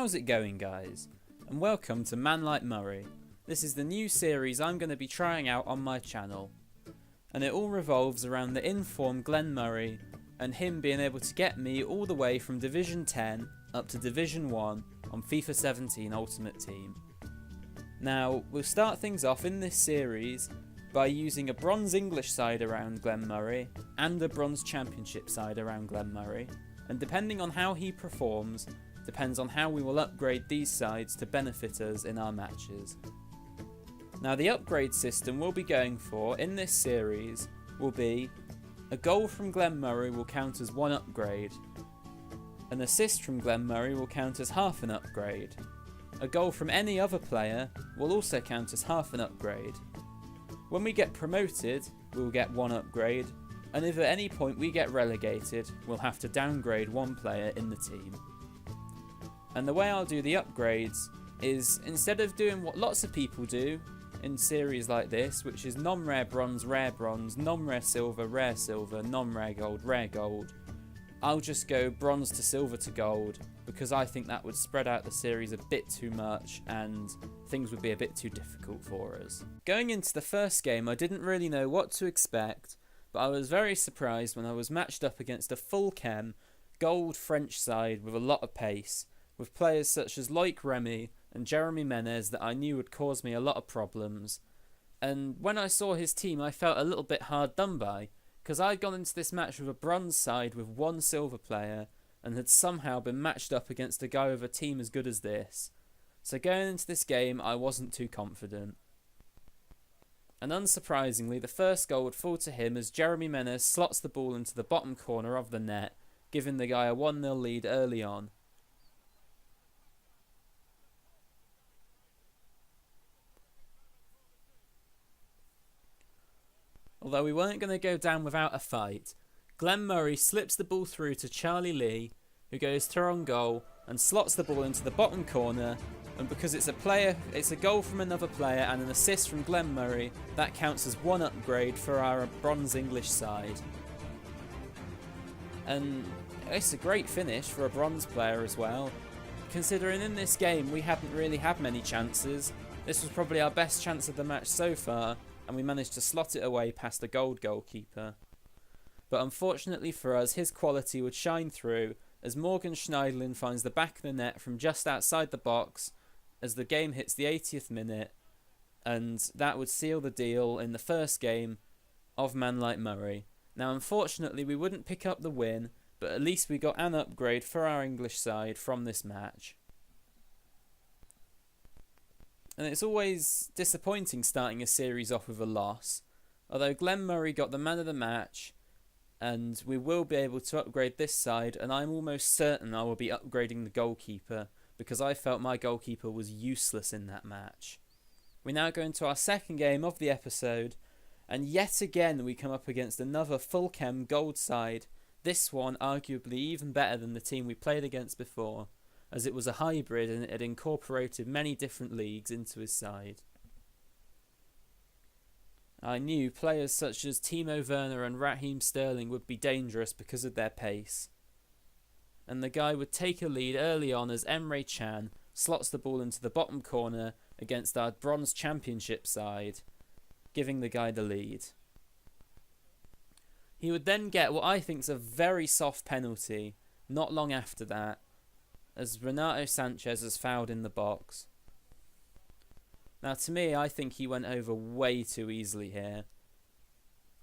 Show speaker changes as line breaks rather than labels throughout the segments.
How's it going, guys? And welcome to ManLikeMurray. This is the new series I'm going to be trying out on my channel. And it all revolves around the in-form Glenn Murray and him being able to get me all the way from Division 10 up to Division 1 on FIFA 17 Ultimate Team. Now, we'll start things off in this series by using a bronze English side around Glenn Murray and a bronze championship side around Glenn Murray, and depending on how he performs, depends on how we will upgrade these sides to benefit us in our matches. Now, the upgrade system we'll be going for in this series will be a goal from Glenn Murray will count as one upgrade, an assist from Glenn Murray will count as half an upgrade, a goal from any other player will also count as half an upgrade. When we get promoted, we'll get one upgrade, and if at any point we get relegated, we'll have to downgrade one player in the team. And the way I'll do the upgrades is, instead of doing what lots of people do in series like this, which is non-rare bronze, non-rare silver, non-rare gold, rare gold, I'll just go bronze to silver to gold, because I think that would spread out the series a bit too much and things would be a bit too difficult for us. Going into the first game, I didn't really know what to expect, but I was very surprised when I was matched up against a full chem, gold French side with a lot of pace, with players such as ManLikeMurray and Jeremy Menez that I knew would cause me a lot of problems. And when I saw his team, I felt a little bit hard done by, because I'd gone into this match with a bronze side with one silver player and had somehow been matched up against a guy with a team as good as this. So going into this game, I wasn't too confident. And unsurprisingly, the first goal would fall to him as Jeremy Menez slots the ball into the bottom corner of the net, giving the guy a 1-0 lead early on. Although we weren't going to go down without a fight, Glenn Murray slips the ball through to Charlie Lee, who goes through on goal and slots the ball into the bottom corner, and because it's a goal from another player and an assist from Glenn Murray, that counts as one upgrade for our bronze English side. And it's a great finish for a bronze player as well, considering in this game we hadn't really had many chances. This was probably our best chance of the match so far, and we managed to slot it away past the gold goalkeeper. But unfortunately for us, his quality would shine through as Morgan Schneidlin finds the back of the net from just outside the box as the game hits the 80th minute, and that would seal the deal in the first game of ManLikeMurray. Now, unfortunately, we wouldn't pick up the win, but at least we got an upgrade for our English side from this match. And it's always disappointing starting a series off with a loss, although Glenn Murray got the man of the match, and we will be able to upgrade this side, and I'm almost certain I will be upgrading the goalkeeper, because I felt my goalkeeper was useless in that match. We now go into our second game of the episode, and yet again we come up against another full chem gold side, this one arguably even better than the team we played against before, as it was a hybrid and it had incorporated many different leagues into his side. I knew players such as Timo Werner and Raheem Sterling would be dangerous because of their pace. And the guy would take a lead early on as Emre Can slots the ball into the bottom corner against our bronze championship side, giving the guy the lead. He would then get what I think is a very soft penalty not long after that, as Renato Sanchez has fouled in the box. Now, to me, I think he went over way too easily here.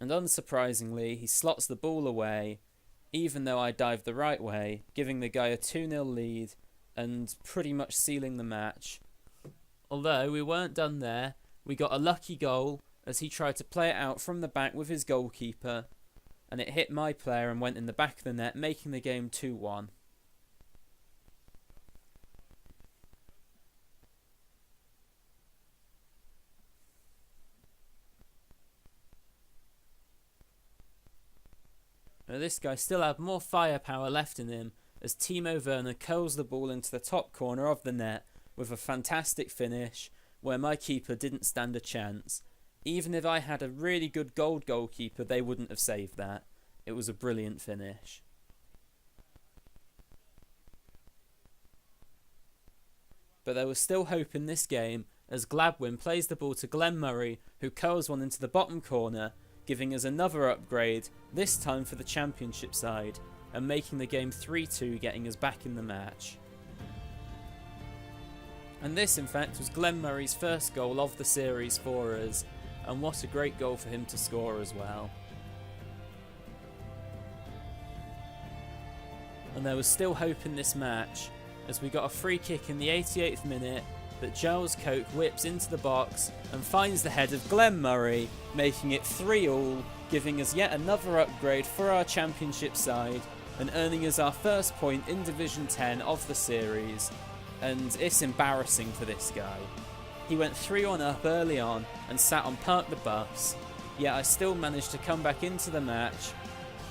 And unsurprisingly, he slots the ball away, even though I dived the right way, giving the guy a 2-0 lead and pretty much sealing the match. Although we weren't done there, we got a lucky goal as he tried to play it out from the back with his goalkeeper, and it hit my player and went in the back of the net, making the game 2-1. Now, this guy still had more firepower left in him as Timo Werner curls the ball into the top corner of the net with a fantastic finish where my keeper didn't stand a chance. Even if I had a really good gold goalkeeper, they wouldn't have saved that. It was a brilliant finish. but there was still hope in this game as Gladwin plays the ball to Glenn Murray, who curls one into the bottom corner, giving us another upgrade, this time for the championship side, and making the game 3-2, getting us back in the match. And this, in fact, was Glenn Murray's first goal of the series for us, and what a great goal for him to score as well. And there was still hope in this match, as we got a free kick in the 88th minute that Giles Coke whips into the box and finds the head of Glenn Murray, making it 3-3, giving us yet another upgrade for our championship side and earning us our first point in Division 10 of the series. And it's embarrassing for this guy. He went 3-1 up early on and sat on Park the Bus, yet I still managed to come back into the match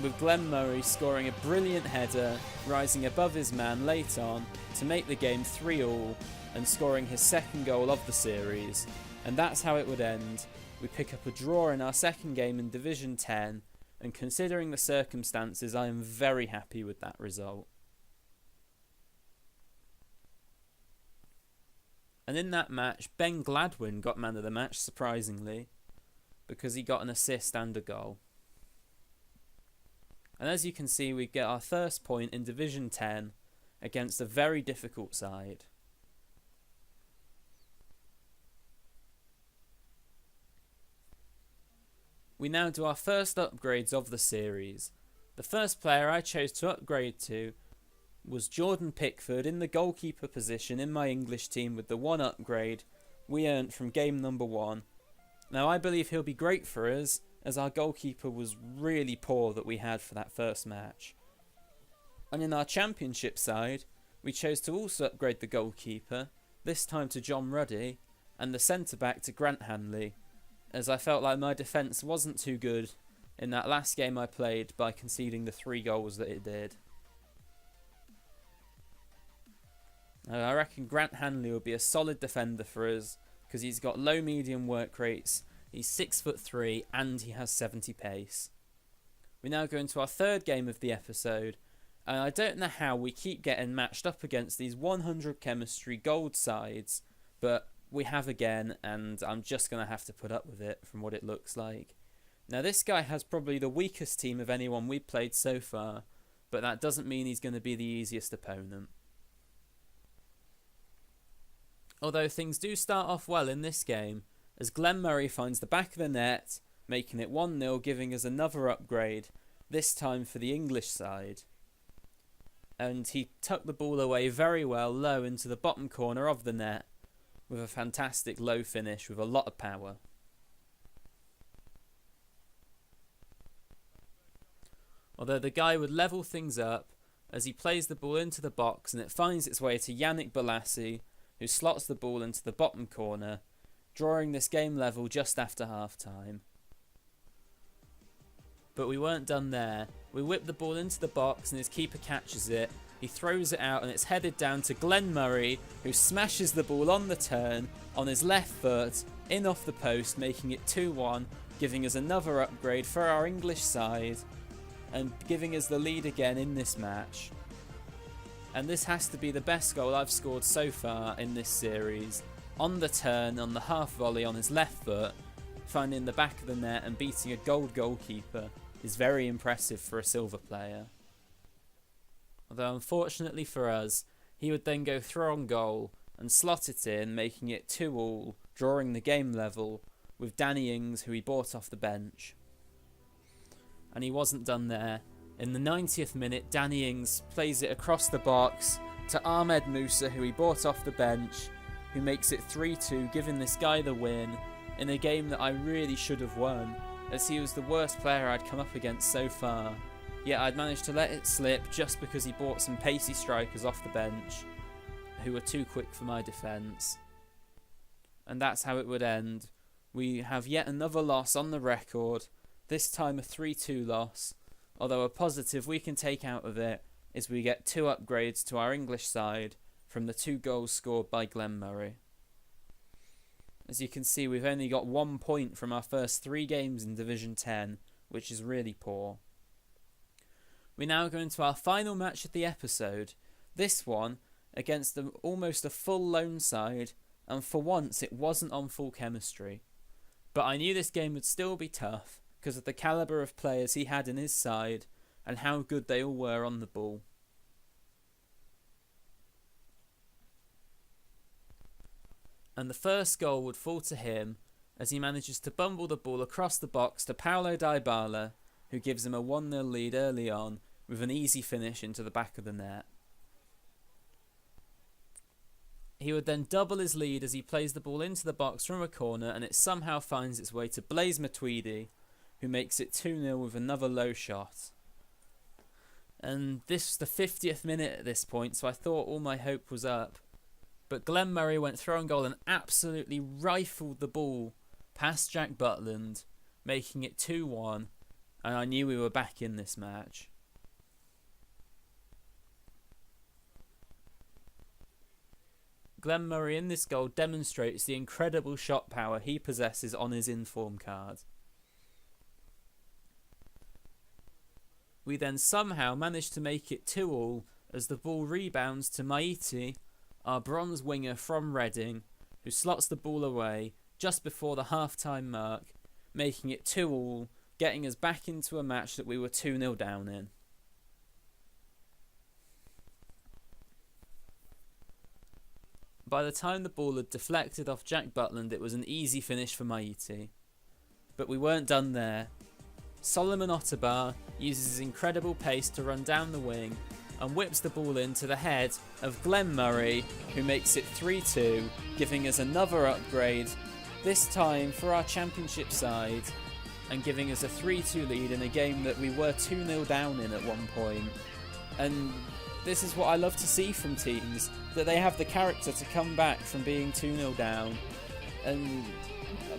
with Glenn Murray scoring a brilliant header, rising above his man late on to make the game 3-3 and scoring his second goal of the series. And that's how it would end. We pick up a draw in our second game in Division 10, and considering the circumstances, I am very happy with that result. And in that match, Ben Gladwin got man of the match, surprisingly, because he got an assist and a goal. And as you can see, we get our first point in Division 10 against a very difficult side. We now do our first upgrades of the series. The first player I chose to upgrade to was Jordan Pickford in the goalkeeper position in my English team with the one upgrade we earned from game number 1. Now I believe he'll be great for us, as our goalkeeper was really poor that we had for that first match. And in our championship side, we chose to also upgrade the goalkeeper, this time to John Ruddy, and the centre-back to Grant Hanley, as I felt like my defence wasn't too good in that last game I played by conceding the 3 goals that it did. I reckon Grant Hanley will be a solid defender for us, because he's got low medium work rates, he's 6'3", and he has 70 pace. We now go into our third game of the episode, and I don't know how we keep getting matched up against these 100 chemistry gold sides, but we have again, and I'm just going to have to put up with it from what it looks like. Now this guy has probably the weakest team of anyone we've played so far, but that doesn't mean he's going to be the easiest opponent. Although things do start off well in this game, as Glenn Murray finds the back of the net, making it 1-0, giving us another upgrade, this time for the English side. And he tucked the ball away very well low into the bottom corner of the net, with a fantastic low finish with a lot of power. Although the guy would level things up as he plays the ball into the box and it finds its way to Yannick Bolasie, who slots the ball into the bottom corner, drawing this game level just after half time. But we weren't done there. We whip the ball into the box and his keeper catches it. He throws it out and it's headed down to Glenn Murray, who smashes the ball on the turn on his left foot in off the post, making it 2-1, giving us another upgrade for our English side and giving us the lead again in this match. And this has to be the best goal I've scored so far in this series. On the turn, on the half volley on his left foot, finding the back of the net and beating a gold goalkeeper is very impressive for a silver player. Although unfortunately for us, he would then go through on goal and slot it in, making it 2-2, drawing the game level with Danny Ings, who he bought off the bench. And he wasn't done there. In the 90th minute, Danny Ings plays it across the box to Ahmed Musa, who he bought off the bench, who makes it 3-2, giving this guy the win in a game that I really should have won, as he was the worst player I'd come up against so far. Yet I'd managed to let it slip just because he bought some pacey strikers off the bench who were too quick for my defence. And that's how it would end. We have yet another loss on the record, this time a 3-2 loss, although a positive we can take out of it is we get 2 upgrades to our English side from the 2 goals scored by Glenn Murray. As you can see, we've only got 1 point from our first 3 games in Division 10, which is really poor. We now go into our final match of the episode. This one against almost a full lone side, and for once it wasn't on full chemistry. But I knew this game would still be tough because of the calibre of players he had in his side and how good they all were on the ball. And the first goal would fall to him as he manages to bumble the ball across the box to Paulo Dybala, who gives him a 1-0 lead early on with an easy finish into the back of the net. He would then double his lead as he plays the ball into the box from a corner, and it somehow finds its way to Blaise Matuidi, who makes it 2-0 with another low shot. And this was the 50th minute at this point, so I thought all my hope was up. But Glenn Murray went through on goal and absolutely rifled the ball past Jack Butland, making it 2-1, and I knew we were back in this match. Glenn Murray in this goal demonstrates the incredible shot power he possesses on his inform card. We then somehow manage to make it 2-2 as the ball rebounds to Maiti, our bronze winger from Reading, who slots the ball away just before the half-time mark, making it 2-2, getting us back into a match that we were 2-0 down in. By the time the ball had deflected off Jack Butland, it was an easy finish for Maiti. But we weren't done there. Solomon Ottabar uses his incredible pace to run down the wing and whips the ball into the head of Glenn Murray, who makes it 3-2, giving us another upgrade, this time for our championship side, and giving us a 3-2 lead in a game that we were 2-0 down in at one point. And this is what I love to see from teams, that they have the character to come back from being 2-0 down, and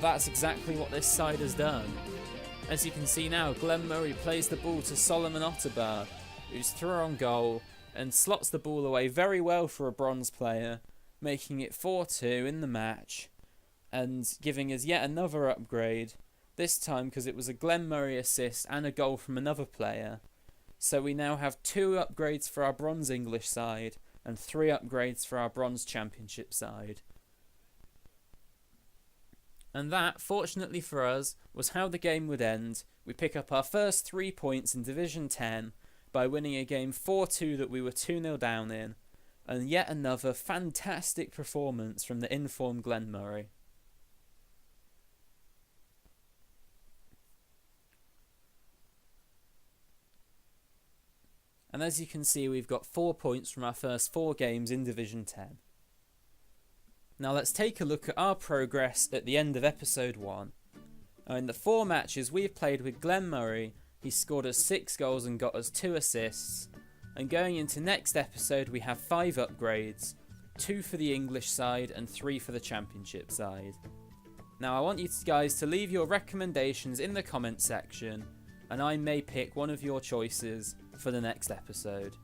that's exactly what this side has done. As you can see now, Glenn Murray plays the ball to Solomon Ottabar, who's through on goal and slots the ball away very well for a bronze player, making it 4-2 in the match and giving us yet another upgrade, this time because it was a Glenn Murray assist and a goal from another player. So we now have 2 upgrades for our bronze English side and 3 upgrades for our bronze championship side. And that, fortunately for us, was how the game would end. We pick up our first 3 points in Division 10 by winning a game 4-2 that we were 2-0 down in, and yet another fantastic performance from the informed Glenn Murray. And as you can see, we've got 4 points from our first 4 games in Division 10. Now let's take a look at our progress at the end of episode 1. Now in the 4 matches we've played with Glenn Murray, he scored us 6 goals and got us 2 assists. And going into next episode we have 5 upgrades, 2 for the English side and 3 for the championship side. Now I want you guys to leave your recommendations in the comment section, and I may pick one of your choices for the next episode.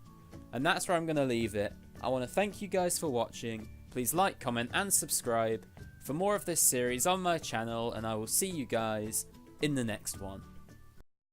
And that's where I'm going to leave it. I want to thank you guys for watching. Please like, comment and subscribe for more of this series on my channel, and I will see you guys in the next one.